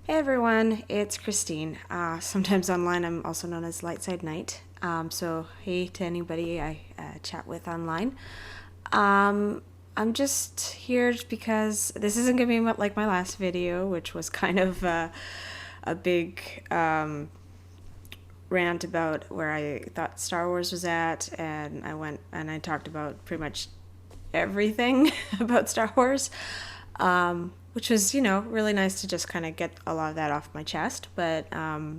Hey everyone, it's Christine. Sometimes online I'm also known as Lightside Knight. So hey to anybody I chat with online. I'm just here because this isn't going to be like my last video, which was kind of a big rant about where I thought Star Wars was at, and I went and I talked about pretty much everything about Star Wars, which was, really nice to just kind of get a lot of that off my chest. But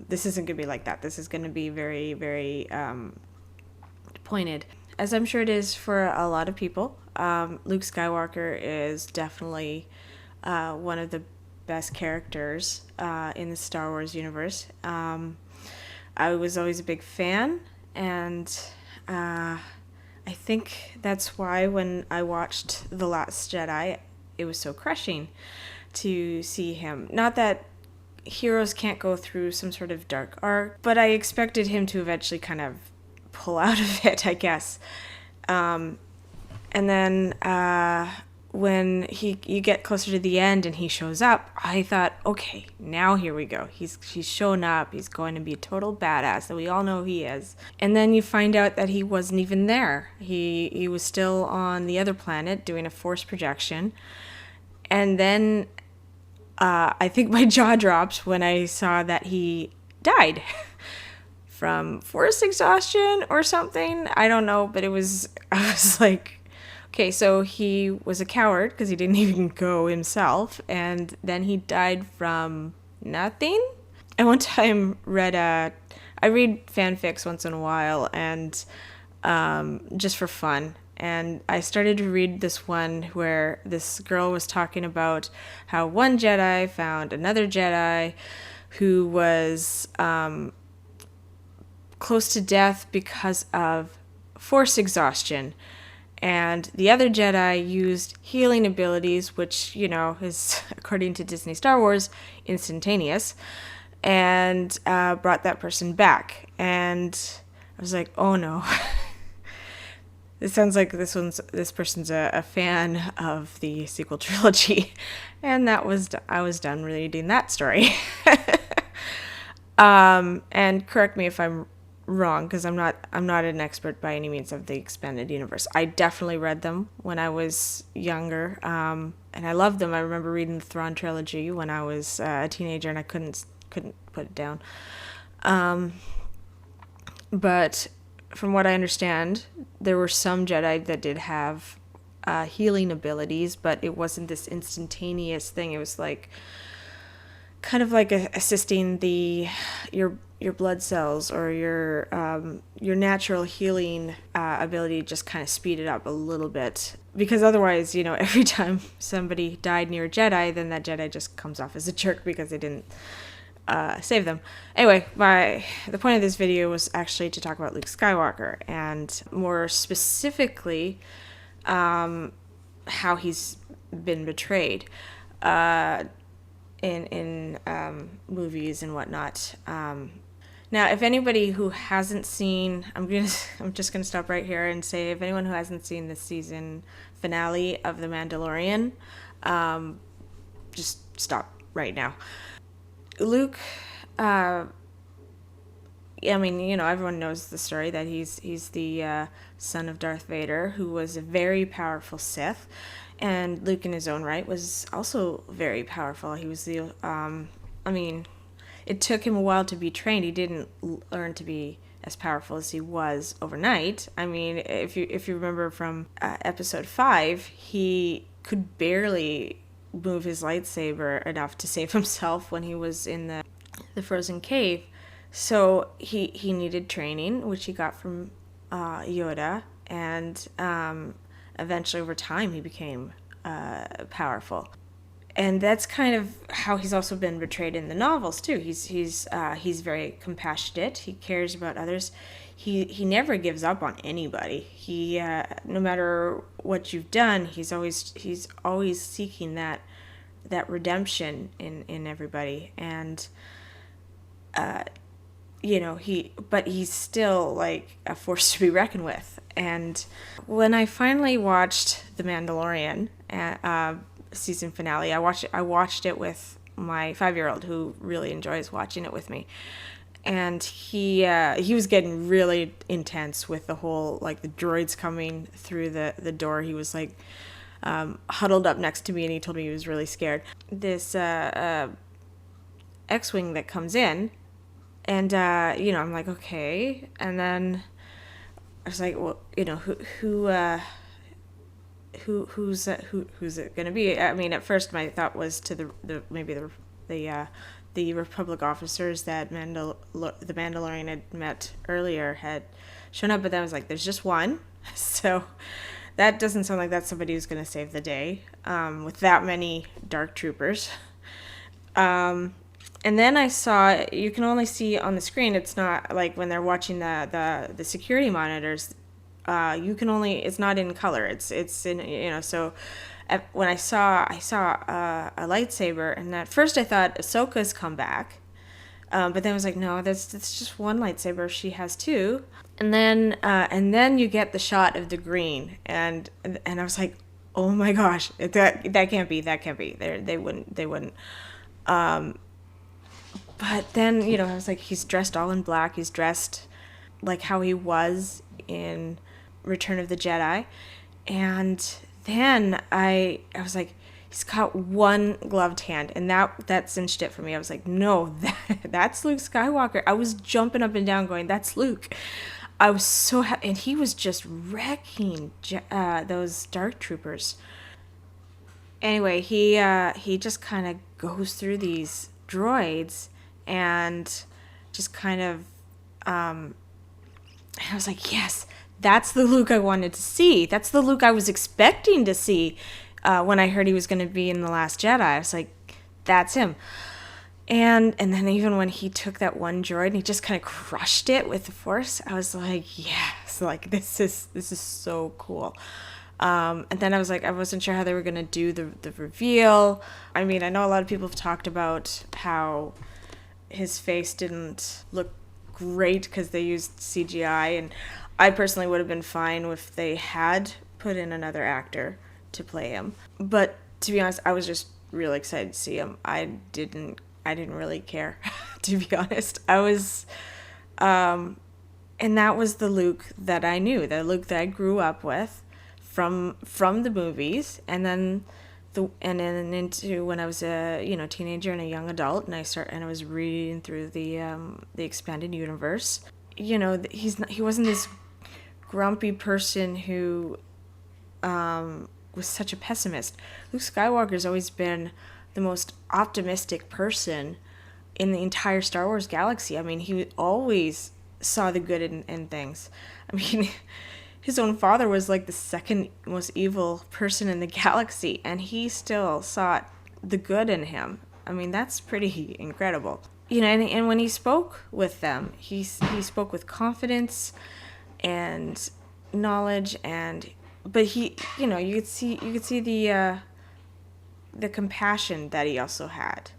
this isn't going to be like that. This is going to be very, very pointed, as I'm sure it is for a lot of people. Luke Skywalker is definitely one of the best characters in the Star Wars universe. I was always a big fan, and I think that's why when I watched The Last Jedi, it was so crushing to see him. Not that heroes can't go through some sort of dark arc, but I expected him to eventually kind of pull out of it, I guess. And then when you get closer to the end and he shows up, I thought, okay, now here we go. He's shown up. He's going to be a total badass that we all know he is. And then you find out that he wasn't even there. He was still on the other planet doing a force projection. And then I think my jaw dropped when I saw that he died from force exhaustion or something. I don't know, but I was like, okay, so he was a coward because he didn't even go himself, and then he died from nothing. I one time I read fanfics once in a while, and just for fun. And I started to read this one where this girl was talking about how one Jedi found another Jedi who was close to death because of force exhaustion. And the other Jedi used healing abilities, which, is, according to Disney Star Wars, instantaneous, and brought that person back. And I was like, oh no. It sounds like this person's a fan of the sequel trilogy. And I was done reading that story. And correct me if I'm wrong, because I'm not an expert by any means of the expanded universe. I definitely read them when I was younger, and I loved them. I remember reading the Thrawn trilogy when I was a teenager, and I couldn't put it down. But from what I understand, there were some Jedi that did have healing abilities, but it wasn't this instantaneous thing. It was like kind of like assisting your blood cells, or your natural healing ability, just kind of speed it up a little bit. Because otherwise, every time somebody died near a Jedi, then that Jedi just comes off as a jerk because they didn't save them. Anyway, the point of this video was actually to talk about Luke Skywalker, and more specifically, how he's been betrayed in movies and whatnot. Now, if anybody who hasn't seen, I'm just gonna stop right here and say, if anyone who hasn't seen the season finale of The Mandalorian, just stop right now. Luke, everyone knows the story that he's the son of Darth Vader, who was a very powerful Sith, and Luke, in his own right, was also very powerful. He was it took him a while to be trained. He didn't learn to be as powerful as he was overnight. I mean, if you remember from episode 5, he could barely move his lightsaber enough to save himself when he was in the frozen cave. So he needed training, which he got from Yoda, and eventually over time he became powerful. And that's kind of how he's also been portrayed in the novels too. He's very compassionate. He cares about others. He never gives up on anybody. He no matter what you've done, he's always seeking that redemption in everybody. And he's still like a force to be reckoned with. And when I finally watched The Mandalorian season finale, I watched it with my 5-year-old who really enjoys watching it with me. And he was getting really intense with the whole, like, the droids coming through the door. He was like huddled up next to me, and he told me he was really scared. This X-wing that comes in, and I'm like, okay. And then I was like, well, who's it gonna be? I mean, at first my thought was to the Republic officers that the Mandalorian had met earlier had shown up, but then I was like, there's just one, so that doesn't sound like that's somebody who's going to save the day with that many dark troopers. And then I saw, you can only see on the screen, it's not like when they're watching the security monitors, it's not in color, it's in, so when I saw a lightsaber, and at first I thought Ahsoka's come back, but then I was like, no, that's just one lightsaber. She has two, and then you get the shot of the green, and I was like, oh my gosh, that can't be. They wouldn't. But then I was like, he's dressed all in black. He's dressed like how he was in Return of the Jedi, and then I was like, he's got one gloved hand, and that cinched it for me. I was like, no, that's Luke Skywalker. I was jumping up and down going, that's Luke. I was so happy, and he was just wrecking those dark troopers. Anyway, he just kind of goes through these droids and just kind of, and I was like, yes, that's the Luke I wanted to see. That's the Luke I was expecting to see when I heard he was going to be in The Last Jedi. I was like, that's him. And then even when he took that one droid and he just kind of crushed it with the Force, I was like, yes, like this is so cool. And then I was like, I wasn't sure how they were going to do the reveal. I mean, I know a lot of people have talked about how his face didn't look great because they used CGI, and I personally would have been fine if they had put in another actor to play him. But to be honest, I was just really excited to see him. I didn't really care, to be honest. I was, and that was the Luke that I knew, the Luke that I grew up with from the movies, and then into when I was a teenager and a young adult, and I was reading through the expanded universe. He wasn't this grumpy person who was such a pessimist. Luke Skywalker's always been the most optimistic person in the entire Star Wars galaxy. I mean, he always saw the good in things. I mean, his own father was like the second most evil person in the galaxy, and he still saw the good in him. I mean, that's pretty incredible. And when he spoke with them, he spoke with confidence and knowledge, but he, you could see the compassion that he also had,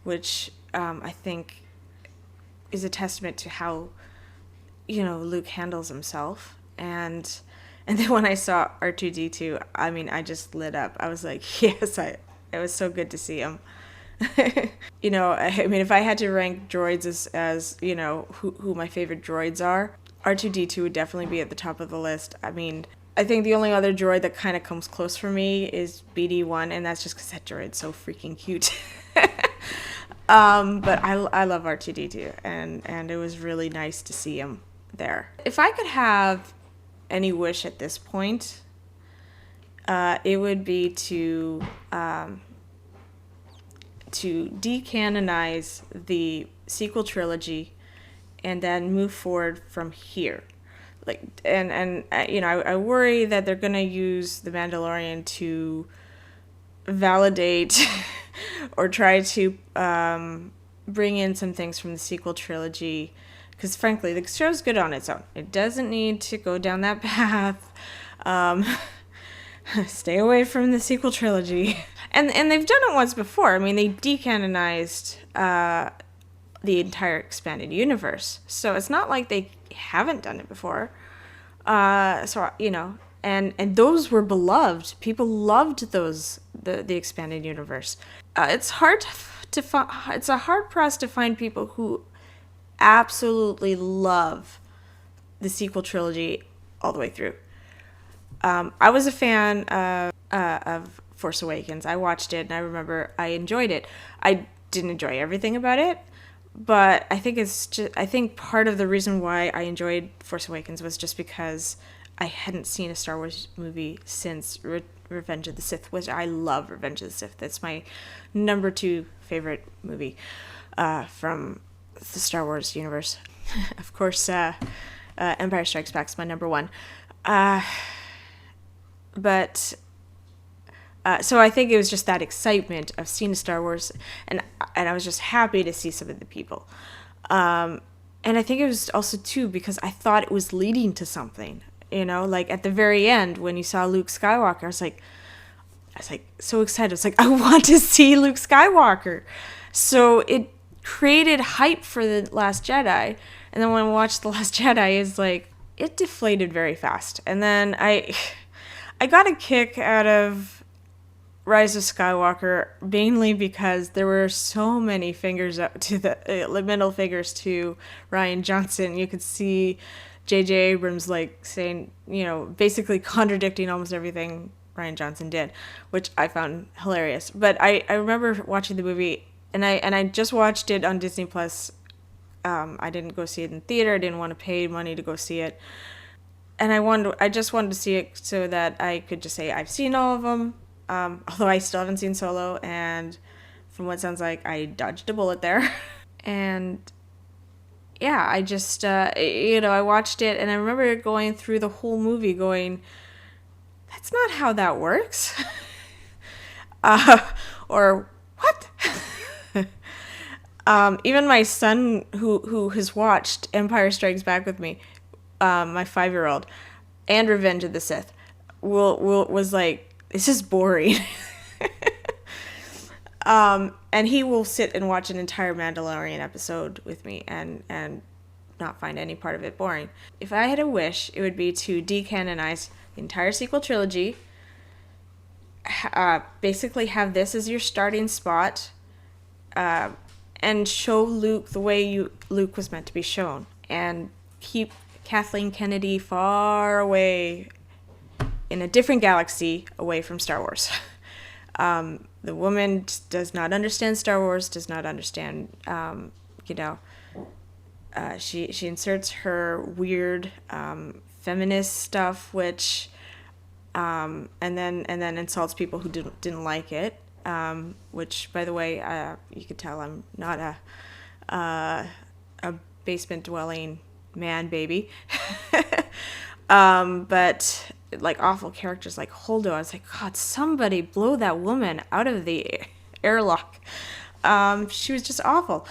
which I think is a testament to how Luke handles himself. And then when I saw R2-D2, I mean, I just lit up. I was like, yes, it was so good to see him. I mean, if I had to rank droids as who my favorite droids are, R2-D2 would definitely be at the top of the list. I mean, I think the only other droid that kind of comes close for me is BD-1, and that's just because that droid's so freaking cute. But I love R2-D2, and it was really nice to see him there. If I could have any wish at this point, it would be to decanonize the sequel trilogy and then move forward from here. I worry that they're going to use The Mandalorian to validate or try to bring in some things from the sequel trilogy, because frankly, the show's good on its own. It doesn't need to go down that path. Stay away from the sequel trilogy. And they've done it once before. I mean, they decanonized the entire expanded universe. So it's not like they haven't done it before. And those were beloved. People loved those, the expanded universe. It's hard it's a hard press to find people who absolutely love the sequel trilogy all the way through. I was a fan of Force Awakens. I watched it and I remember I enjoyed it. I didn't enjoy everything about it, but I think part of the reason why I enjoyed Force Awakens was just because I hadn't seen a Star Wars movie since Revenge of the Sith, which I love. Revenge of the Sith. That's my number 2 favorite movie from the Star Wars universe. Of course, Empire Strikes Back is my number 1. But so I think it was just that excitement of seeing Star Wars, and I was just happy to see some of the people. And I think it was also too because I thought it was leading to something. You know, like at the very end when you saw Luke Skywalker, I was like so excited. I was like, I want to see Luke Skywalker. So it created hype for The Last Jedi. And then when I watched The Last Jedi, it's like it deflated very fast. And then I got a kick out of Rise of Skywalker mainly because there were so many fingers up to the middle fingers to Rian Johnson. You could see J.J. Abrams like saying, you know, basically contradicting almost everything Rian Johnson did, which I found hilarious. But I remember watching the movie, and I just watched it on Disney Plus. I didn't go see it in theater. I didn't want to pay money to go see it, and I just wanted to see it so that I could just say I've seen all of them. Although I still haven't seen Solo, and from what it sounds like, I dodged a bullet there, and yeah, I just, I watched it and I remember going through the whole movie going, that's not how that works. Or what? Even my son who has watched Empire Strikes Back with me, my 5-year-old, and Revenge of the Sith, was like, this is boring. And he will sit and watch an entire Mandalorian episode with me and not find any part of it boring. If I had a wish, it would be to decanonize the entire sequel trilogy, basically have this as your starting spot, and show Luke the way Luke was meant to be shown, and keep Kathleen Kennedy far away in a different galaxy away from Star Wars. The woman does not understand Star Wars, does not understand, she inserts her weird feminist stuff, which, and then insults people who didn't like it, which, by the way, you could tell I'm not a basement dwelling man baby. But like awful characters like Holdo, I was like, God, somebody blow that woman out of the airlock. She was just awful.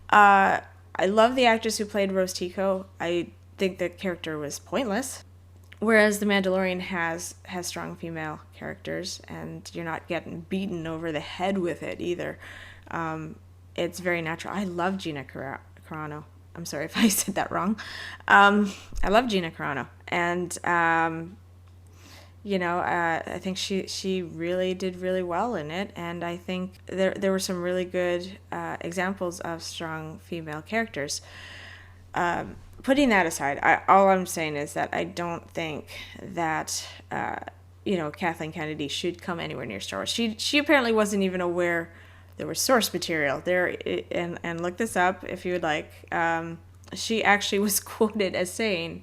I love the actress who played Rose Tico. I think the character was pointless. Whereas The Mandalorian has strong female characters, and you're not getting beaten over the head with it either. It's very natural. I love Gina Carano. I'm sorry if I said that wrong. I love Gina Carano, and I think she really did really well in it, and I think there were some really good examples of strong female characters. Putting that aside, all I'm saying is that I don't think that Kathleen Kennedy should come anywhere near Star Wars. She apparently wasn't even aware there was source material there, and look this up if you would like. She actually was quoted as saying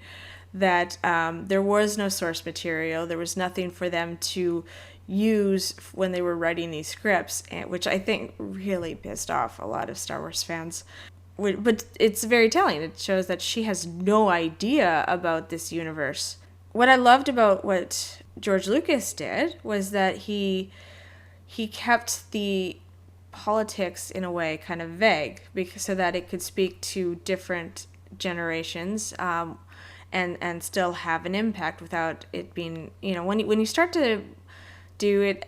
that there was no source material. There was nothing for them to use when they were writing these scripts, which I think really pissed off a lot of Star Wars fans. But it's very telling. It shows that she has no idea about this universe. What I loved about what George Lucas did was that he kept the politics in a way kind of vague, so that it could speak to different generations, and still have an impact without it being, when you start to do it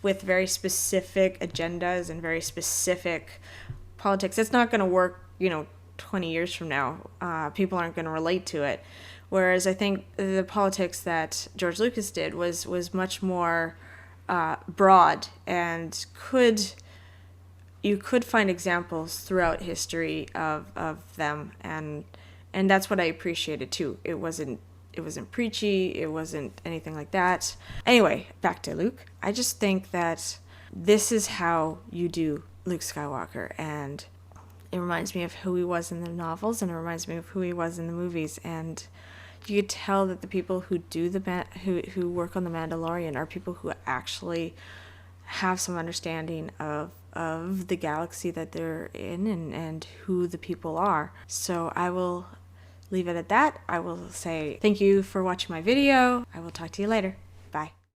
with very specific agendas and very specific politics, it's not going to work, 20 years from now. People aren't going to relate to it. Whereas I think the politics that George Lucas did was much more broad and could you could find examples throughout history of them, and that's what I appreciated too. It wasn't preachy, it wasn't anything like that. Anyway, back to Luke. I just think that this is how you do Luke Skywalker, and it reminds me of who he was in the novels, and it reminds me of who he was in the movies. And you could tell that the people who do who work on the Mandalorian are people who actually have some understanding of the galaxy that they're in, and who the people are. So I will leave it at that. I will say thank you for watching my video. I will talk to you later.